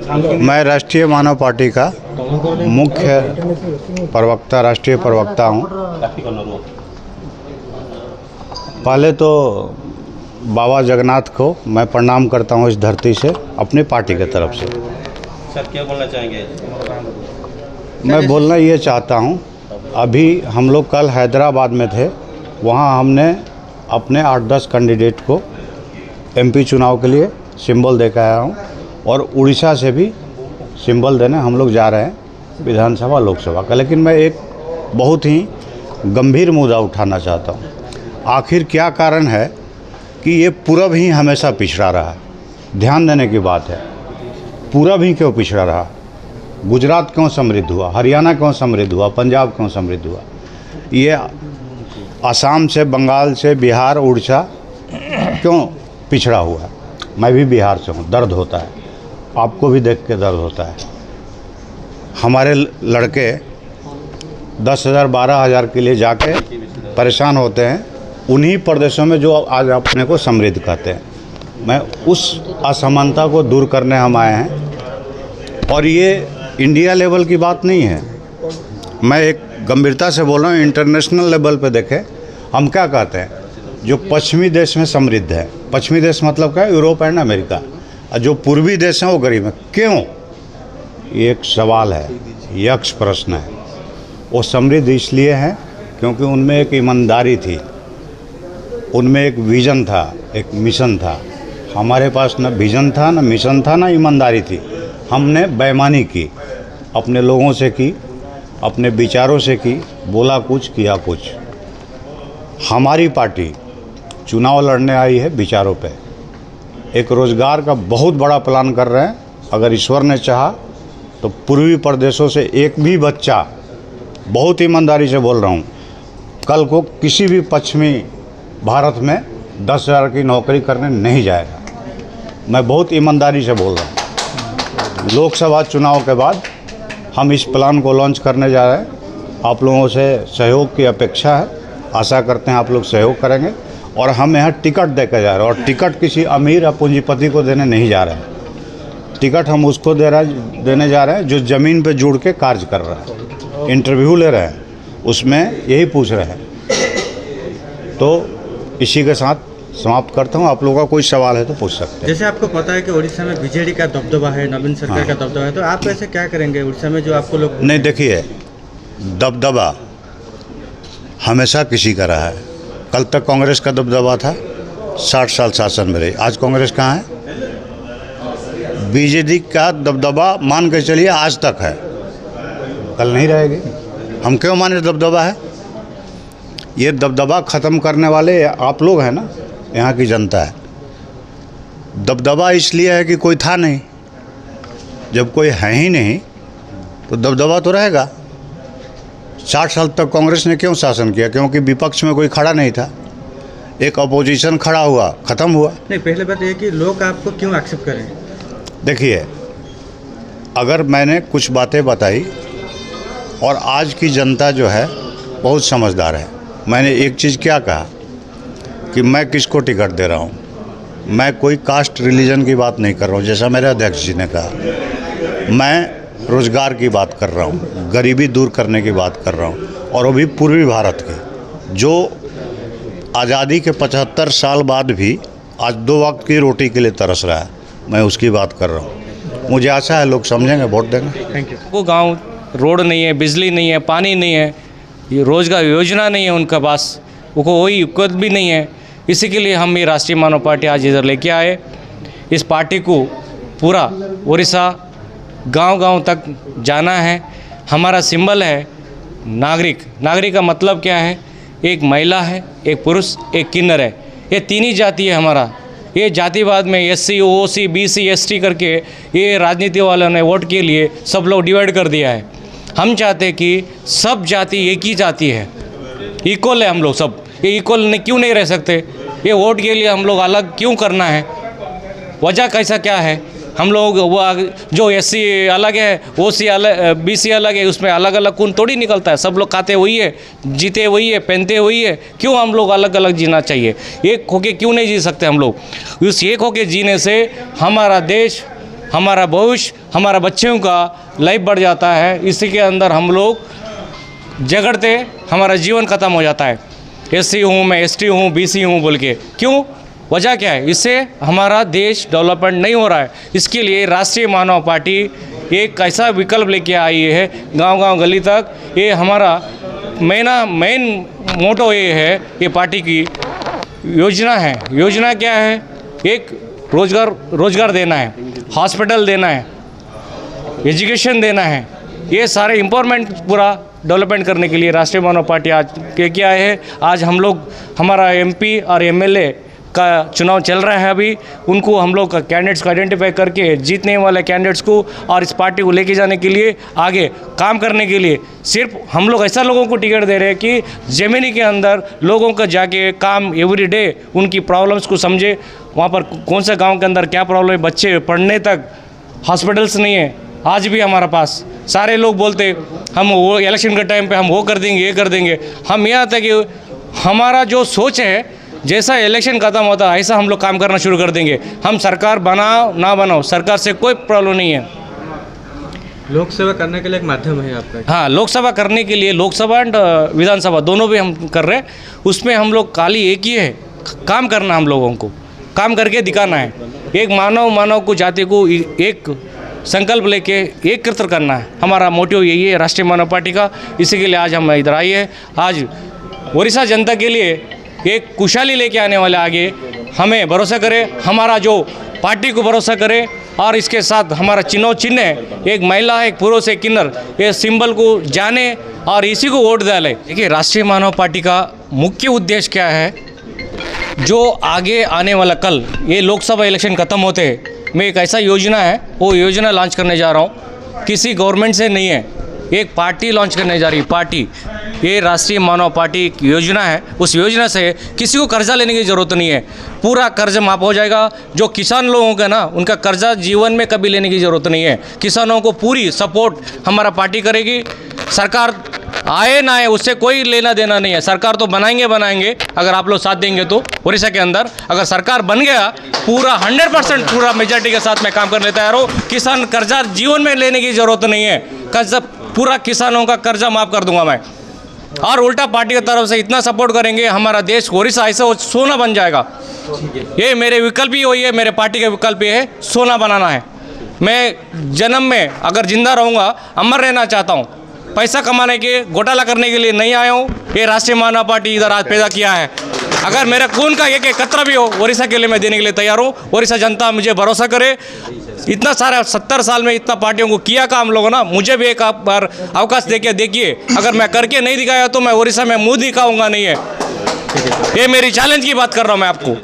मैं राष्ट्रीय मानव पार्टी का मुख्य प्रवक्ता, राष्ट्रीय प्रवक्ता हूँ। पहले तो बाबा जगन्नाथ को मैं प्रणाम करता हूँ इस धरती से, अपनी पार्टी की तरफ से। सर क्या बोलना चाहेंगे? मैं बोलना ये चाहता हूँ, अभी हम लोग कल हैदराबाद में थे, वहाँ हमने अपने 8-10 कैंडिडेट को एमपी चुनाव के लिए सिंबल दे के आया हूँ, और उड़ीसा से भी सिंबल देने हम लोग जा रहे हैं विधानसभा लोकसभा का। लेकिन मैं एक बहुत ही गंभीर मुद्दा उठाना चाहता हूँ। आखिर क्या कारण है कि ये पूरब ही हमेशा पिछड़ा रहा है? ध्यान देने की बात है, पूरब ही क्यों पिछड़ा रहा? गुजरात क्यों समृद्ध हुआ, हरियाणा क्यों समृद्ध हुआ, पंजाब क्यों समृद्ध हुआ? ये असम से, बंगाल से, बिहार, उड़ीसा क्यों पिछड़ा हुआ है? मैं भी बिहार से हूँ, दर्द होता है, आपको भी देख के दर्द होता है। हमारे लड़के 10,000 12,000 के लिए जाके परेशान होते हैं उन्हीं प्रदेशों में जो आज अपने को समृद्ध कहते हैं। मैं उस असमानता को दूर करने हम आए हैं, और ये इंडिया लेवल की बात नहीं है। मैं एक गंभीरता से बोल रहा हूँ, इंटरनेशनल लेवल पे देखें हम क्या कहते हैं, जो पश्चिमी देश में समृद्ध है, पश्चिमी देश मतलब क्या है, यूरोप एंड अमेरिका, और जो पूर्वी देश हैं वो गरीब हैं। क्यों? ये एक सवाल है, यक्ष प्रश्न है। वो समृद्ध इसलिए हैं क्योंकि उनमें एक ईमानदारी थी, उनमें एक विज़न था, एक मिशन था। हमारे पास न विज़न था, न मिशन था, न ईमानदारी थी। हमने बेईमानी की, अपने लोगों से की, अपने विचारों से की, बोला कुछ किया कुछ। हमारी पार्टी चुनाव लड़ने आई है विचारों पे, एक रोज़गार का बहुत बड़ा प्लान कर रहे हैं। अगर ईश्वर ने चाहा तो पूर्वी प्रदेशों से एक भी बच्चा, बहुत ईमानदारी से बोल रहा हूँ, कल को किसी भी पश्चिमी भारत में 10,000 की नौकरी करने नहीं जाएगा। मैं बहुत ईमानदारी से बोल रहा हूँ। लोकसभा चुनाव के बाद हम इस प्लान को लॉन्च करने जा रहे हैं। आप लोगों से सहयोग की अपेक्षा है, आशा करते हैं आप लोग सहयोग करेंगे। और हम यहाँ टिकट देकर जा रहे हैं, और टिकट किसी अमीर या पूंजीपति को देने नहीं जा रहे हैं। टिकट हम उसको देने जा रहे हैं जो ज़मीन पे जुड़ के कार्य कर रहा है। इंटरव्यू ले रहे हैं, उसमें यही पूछ रहे हैं। तो इसी के साथ समाप्त करता हूँ। आप लोगों का कोई सवाल है तो पूछ सकते हैं। जैसे आपको पता है कि उड़ीसा में बीजेडी का दबदबा है, नवीन सरकार का दबदबा है, तो आप ऐसे क्या करेंगे उड़ीसा में जो आपको लोग नहीं? देखिए, दबदबा हमेशा किसी का रहा है। कल तक कांग्रेस का दबदबा था, 60 साल शासन में रही। आज कांग्रेस कहाँ है? बीजेडी का दबदबा मान के चलिए आज तक है, कल नहीं रहेगी। हम क्यों माने दबदबा है? ये दबदबा ख़त्म करने वाले आप लोग हैं ना, यहाँ की जनता है। दबदबा इसलिए है कि कोई था नहीं। जब कोई है ही नहीं तो दबदबा तो रहेगा। 60 साल तक कांग्रेस ने क्यों शासन किया? क्योंकि विपक्ष में कोई खड़ा नहीं था, एक अपोजिशन खड़ा हुआ, ख़त्म हुआ। नहीं, पहले बात ये कि लोग आपको क्यों एक्सेप्ट करें? देखिए, अगर मैंने कुछ बातें बताई, और आज की जनता जो है बहुत समझदार है। मैंने एक चीज़ क्या कहा कि मैं किसको टिकट दे रहा हूँ, मैं कोई कास्ट रिलीजन की बात नहीं कर रहा हूँ, जैसा मेरे अध्यक्ष जी ने कहा। मैं रोज़गार की बात कर रहा हूँ, गरीबी दूर करने की बात कर रहा हूँ, और वो भी पूर्वी भारत के, जो आज़ादी के 75 साल बाद भी आज 2 वक्त की रोटी के लिए तरस रहा है। मैं उसकी बात कर रहा हूँ। मुझे आशा है लोग समझेंगे, वोट देंगे। Thank you. वो गांव रोड नहीं है, बिजली नहीं है, पानी नहीं है, ये रोज़गार योजना नहीं है उनका पास, उनको वही युक्त भी नहीं है। इसी के लिए हम ये राष्ट्रीय मानव पार्टी आज इधर लेके आए। इस पार्टी को पूरा उड़ीसा गांव-गांव तक जाना है। हमारा सिंबल है नागरिक। नागरिक का मतलब क्या है? एक महिला है, एक पुरुष, एक किन्नर है। ये तीन ही जाति है हमारा। ये जातिवाद में SC, OC, BC, ST करके ये राजनीति वालों ने वोट के लिए सब लोग डिवाइड कर दिया है। हम चाहते हैं कि सब जाति एक ही जाति है, इक्वल है हम लोग सब। ये इक्वल क्यों नहीं रह सकते? ये वोट के लिए हम लोग अलग क्यों करना है? वजह कैसा क्या है? हम लोग वो जो SC अलग है, OC अलग, BC अलग है, उसमें अलग अलग खून थोड़ी निकलता है। सब लोग खाते वही है, जीते वही है, पहनते वही है। क्यों हम लोग अलग अलग जीना चाहिए? एक होके क्यों नहीं जी सकते हम लोग? उस एक होके जीने से हमारा देश हमारा भविष्य, हमारा बच्चों का लाइफ बढ़ जाता है। इसी के अंदर हम लोग झगड़ते हमारा जीवन ख़त्म हो जाता है। एससी हूँ मैं, एसटी हूँ, बीसी हूँ बोल के, क्यों? वजह क्या है? इससे हमारा देश डेवलपमेंट नहीं हो रहा है। इसके लिए राष्ट्रीय मानव पार्टी एक ऐसा विकल्प लेके आई है, गांव-गांव गली तक। ये हमारा मेन मोटो ये है, ये पार्टी की योजना है। योजना क्या है? एक रोजगार देना है, हॉस्पिटल देना है, एजुकेशन देना है। ये सारे इम्पावरमेंट पूरा डेवलपमेंट करने के लिए राष्ट्रीय मानव पार्टी आज क्या है। आज हम लोग, हमारा एमपी और एमएलए का चुनाव चल रहा है अभी, उनको हम लोग कैंडिडेट्स को आइडेंटिफाई करके जीतने वाले कैंडिडेट्स को और इस पार्टी को लेके जाने के लिए, आगे काम करने के लिए सिर्फ हम लोग ऐसा लोगों को टिकट दे रहे हैं कि ज़मीनी के अंदर लोगों का जाके काम एवरी डे उनकी प्रॉब्लम्स को समझे। वहाँ पर कौन सा गाँव के अंदर क्या प्रॉब्लम है, बच्चे पढ़ने तक हॉस्पिटल्स नहीं है आज भी हमारे पास। सारे लोग बोलते हम वो इलेक्शन के टाइम पे हम वो कर देंगे, ये कर देंगे। हम यहाँ तक कि हमारा जो सोच है, जैसा इलेक्शन ख़त्म होता है ऐसा हम लोग काम करना शुरू कर देंगे। हम सरकार बनाओ ना बनाओ, सरकार से कोई प्रॉब्लम नहीं है। लोक सेवा करने के लिए एक माध्यम है आपका। हाँ, लोकसभा करने के लिए, लोकसभा एंड विधानसभा दोनों भी हम कर रहे हैं। उसमें हम लोग खाली एक ही है, काम करना, हम लोगों को काम करके दिखाना है। एक मानव को, जाति को एक संकल्प लेके एकत्र करना है। हमारा मोटिव यही है राष्ट्रीय मानव पार्टी का। इसी के लिए आज हम इधर आए हैं। आज उड़ीसा जनता के लिए एक खुशहाली लेके आने वाले आगे हमें भरोसा करे, हमारा जो पार्टी को भरोसा करे। और इसके साथ हमारा चिन्ह है, एक महिला है, एक पुरुष, एक किन्नर, ये सिंबल को जाने और इसी को वोट डाले। देखिए, राष्ट्रीय मानव पार्टी का मुख्य उद्देश्य क्या है, जो आगे आने वाला कल ये लोकसभा इलेक्शन ख़त्म होते हैं, मैं एक ऐसा योजना है, वो योजना लॉन्च करने जा रहा हूँ। किसी गवर्नमेंट से नहीं है, एक पार्टी लॉन्च करने जा रही है। पार्टी, ये राष्ट्रीय मानव पार्टी की योजना है। उस योजना से किसी को कर्जा लेने की ज़रूरत नहीं है, पूरा कर्ज माफ़ हो जाएगा। जो किसान लोगों का ना, उनका कर्जा जीवन में कभी लेने की ज़रूरत नहीं है। किसानों को पूरी सपोर्ट हमारा पार्टी करेगी। सरकार आए ना आए उससे कोई लेना देना नहीं है। सरकार तो बनाएंगे, अगर आप लोग साथ देंगे तो। उड़ीसा के अंदर अगर सरकार बन गया, पूरा 100% पूरा मेजॉरिटी के साथ मैं काम करने तैयार हूँ। किसान कर्जा जीवन में लेने की ज़रूरत नहीं है, कर्जा पूरा किसानों का कर्जा माफ़ कर दूंगा मैं। और उल्टा पार्टी की तरफ से इतना सपोर्ट करेंगे, हमारा देश उड़ीसा ऐसा सोना बन जाएगा। ये मेरे विकल्प ही वही है, मेरे पार्टी के विकल्प ये है, सोना बनाना है। मैं जन्म में अगर जिंदा रहूँगा, अमर रहना चाहता हूँ। पैसा कमाने के, घोटाला करने के लिए नहीं आया हूँ। ये राष्ट्रीय मानव पार्टी इधर आज पैदा किया है। अगर मेरा खून का एक कतरा भी हो, उड़ीसा के लिए मैं देने के लिए तैयार हूँ। उड़ीसा जनता मुझे भरोसा करे। इतना सारा 70 साल में इतना पार्टियों को किया काम लोगों ना, मुझे भी एक बार अवकाश देके देखिए। अगर मैं करके नहीं दिखाया तो मैं उड़ीसा में मुँह दिखाऊंगा नहीं है। ये मेरी चैलेंज की बात कर रहा हूँ मैं आपको।